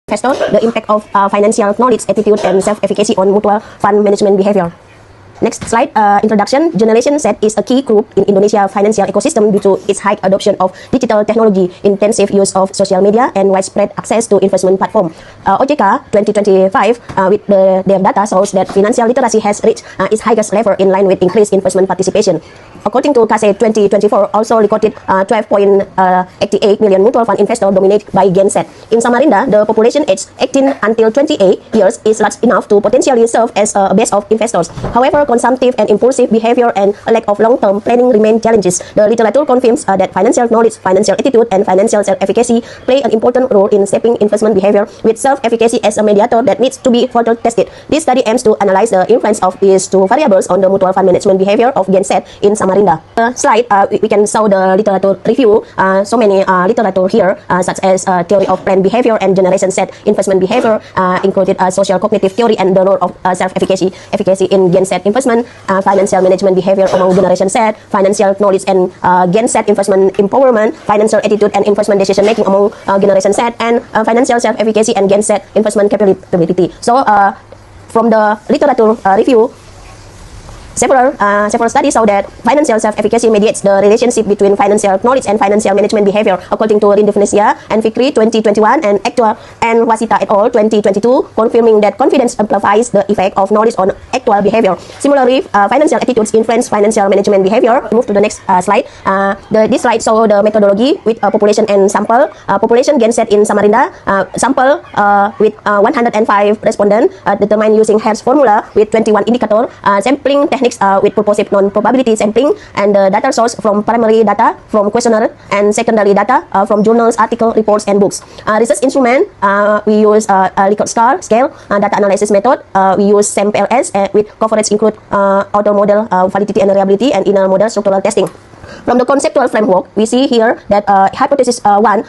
investor, the impact of financial knowledge, attitude, and self-efficacy on mutual fund management behavior. Next slide, introduction. Generation Z is a key group in Indonesia financial ecosystem due to its high adoption of digital technology, intensive use of social media, and widespread access to investment platform. OJK 2025 with their data shows that financial literacy has reached its highest level in line with increased investment participation. According to CASE 2024, also recorded 12.88 million mutual fund investors dominated by Gen Z. In Samarinda, the population aged 18 until 28 years is large enough to potentially serve as a base of investors. However, consumptive and impulsive behavior and a lack of long-term planning remain challenges. The literature confirms that financial knowledge, financial attitude, and financial self-efficacy play an important role in shaping investment behavior, with self-efficacy as a mediator that needs to be further tested. This study aims to analyze the influence of these two variables on the mutual fund management behavior of Gen Z in Samarinda. Slide, we can show the literature review. So many literature here, such as theory of planned behavior and generation Z investment behavior, included social cognitive theory and the role of self-efficacy in Gen Z investment, financial management behavior among Generation Z, financial knowledge and Gen Z investment empowerment, financial attitude and investment decision making among Generation Z, and financial self-efficacy and Gen Z investment capability. So, from the literature review, several studies show that financial self-efficacy mediates the relationship between financial knowledge and financial management behavior, according to Rindevenesia and Fikri 2021 and Actual and Wasita et al. 2022, confirming that confidence amplifies the effect of knowledge on actual behavior. Similarly, financial attitudes influence financial management behavior. Move to the next slide. This slide shows the methodology with population and sample. Population Gen Z in Samarinda, sample with 105 respondents, determined using Hertz formula with 21 indicator, sampling techniques with purposive non-probability sampling, and the data source from primary data from questionnaire and secondary data from journals, articles, reports, and books. Research instrument, we use Likert scale, data analysis method, we use SAMPLS with coverage include outer model validity and reliability and inner model structural testing. From the conceptual framework, we see here that hypothesis 1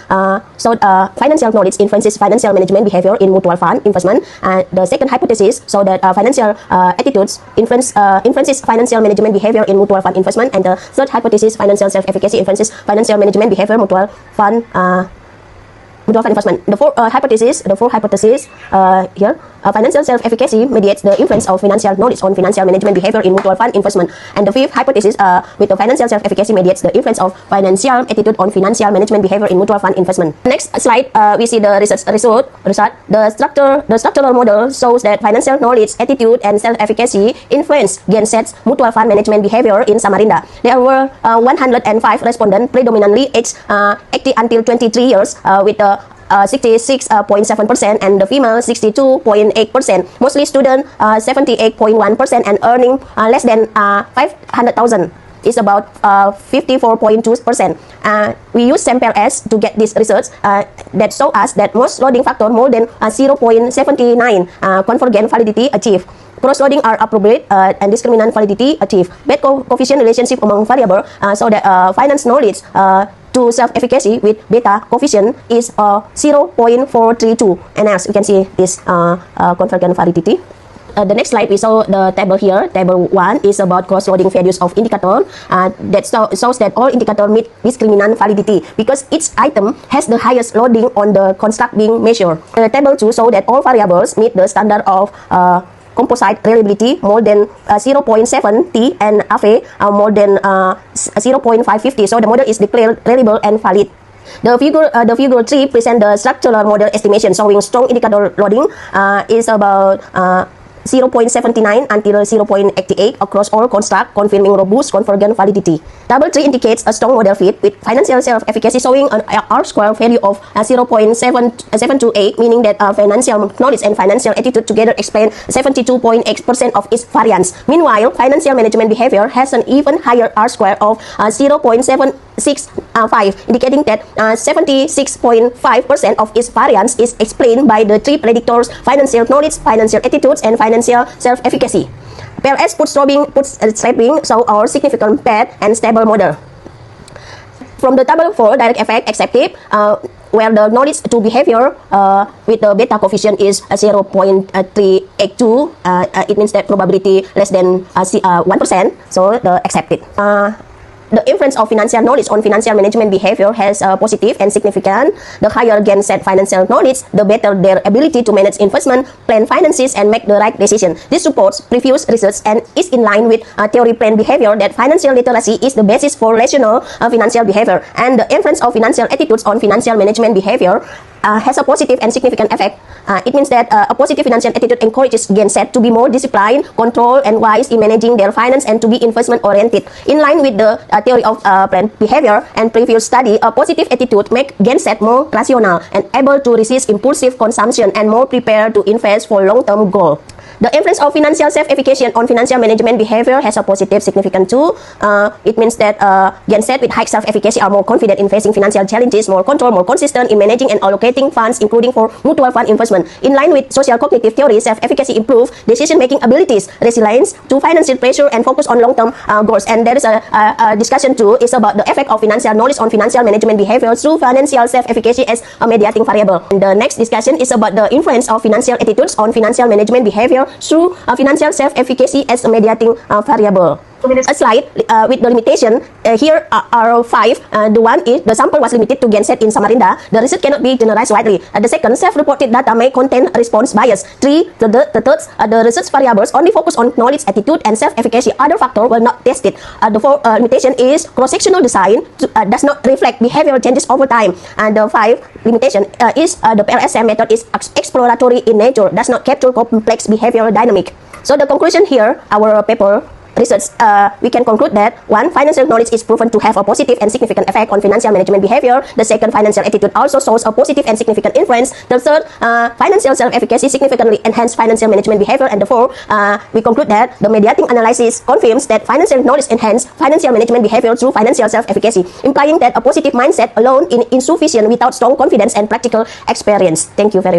showed financial knowledge influences financial management behavior in mutual fund investment. The second hypothesis showed that financial attitudes influences financial management behavior in mutual fund investment. And the third hypothesis, financial self-efficacy influences financial management behavior mutual fund investment. The fourth hypothesis here, financial self-efficacy mediates the influence of financial knowledge on financial management behavior in mutual fund investment. And the fifth hypothesis, with the financial self-efficacy mediates the influence of financial attitude on financial management behavior in mutual fund investment. Next slide, we see the research result. The structural model shows that financial knowledge, attitude, and self-efficacy influence Gen Z's mutual fund management behavior in Samarinda. There were 105 respondents, predominantly aged 80 until 23 years, with the 66.7% and the female 62.8%. Mostly student 78.1% and earning less than 500,000 is about 54.2%. We use SAMPLS to get this research that show us that most loading factor more than 0.79 convergent validity achieved. Cross-loading are appropriate and discriminant validity achieved. Bad coefficient relationship among variable so that finance knowledge to self-efficacy with beta coefficient is 0.432, and as you can see this convergent validity. The next slide, we saw the table here. Table 1 is about cross-loading values of indicator that shows that all indicator meet discriminant validity because each item has the highest loading on the construct being measured. Table 2 shows that all variables meet the standard of composite reliability more than 0.7T and AVE more than 0.550. So the model is declared reliable and valid. The figure 3 presents the structural model estimation showing strong indicator loading is about 0.79 until 0.88 across all constructs, confirming robust convergent validity. Table 3 indicates a strong model fit with financial self-efficacy showing an R-square value of 0.728, meaning that financial knowledge and financial attitude together explain 72.8% of its variance. Meanwhile, financial management behavior has an even higher R-square of 0.765, indicating that 76.5% of its variance is explained by the three predictors: financial knowledge, financial attitudes, and financial self-efficacy. PLS puts sloping so our significant path and stable model. From the table 4, direct effect accepted, where the knowledge to behavior with the beta coefficient is 0.382, it means that probability less than 1%, so the accepted. the influence of financial knowledge on financial management behavior has positive and significant. The higher gain set financial knowledge, the better their ability to manage investment, plan finances, and make the right decision. This supports previous research and is in line with theory plan behavior that financial literacy is the basis for rational financial behavior. And the influence of financial attitudes on financial management behavior has a positive and significant effect. It means that a positive financial attitude encourages gain set to be more disciplined, controlled, and wise in managing their finance and to be investment oriented. In line with the theory of planned behavior and previous study, a positive attitude make gain set more rational and able to resist impulsive consumption and more prepared to invest for long-term goal. The influence of financial self-efficacy on financial management behavior has a positive significance too. It means that gain set with high self-efficacy are more confident in facing financial challenges, more control, more consistent in managing and allocating funds, including for mutual fund investment. In line with social cognitive theory, self-efficacy improves decision-making abilities, resilience to financial pressure, and focus on long-term goals. And there is a discussion too is about the effect of financial knowledge on financial management behavior through financial self-efficacy as a mediating variable. And the next discussion is about the influence of financial attitudes on financial management behavior through financial self-efficacy as a mediating variable. A slide with the limitation. Here are 5. The one is the sample was limited to gain set in Samarinda. The research cannot be generalized widely. The second, self-reported data may contain response bias. 3. The third, the research variables only focus on knowledge, attitude, and self-efficacy. Other factors were not tested. The fourth limitation is cross-sectional design does not reflect behavioral changes over time. And the 5 limitation is the PLSM method is exploratory in nature, does not capture complex behavioral dynamic. So the conclusion here, our paper research, we can conclude that 1. Financial knowledge is proven to have a positive and significant effect on financial management behavior. The second, financial attitude also shows a positive and significant influence. The third, financial self-efficacy significantly enhance financial management behavior. And the fourth, we conclude that the mediating analysis confirms that financial knowledge enhance financial management behavior through financial self-efficacy, implying that a positive mindset alone is insufficient without strong confidence and practical experience. Thank you very much.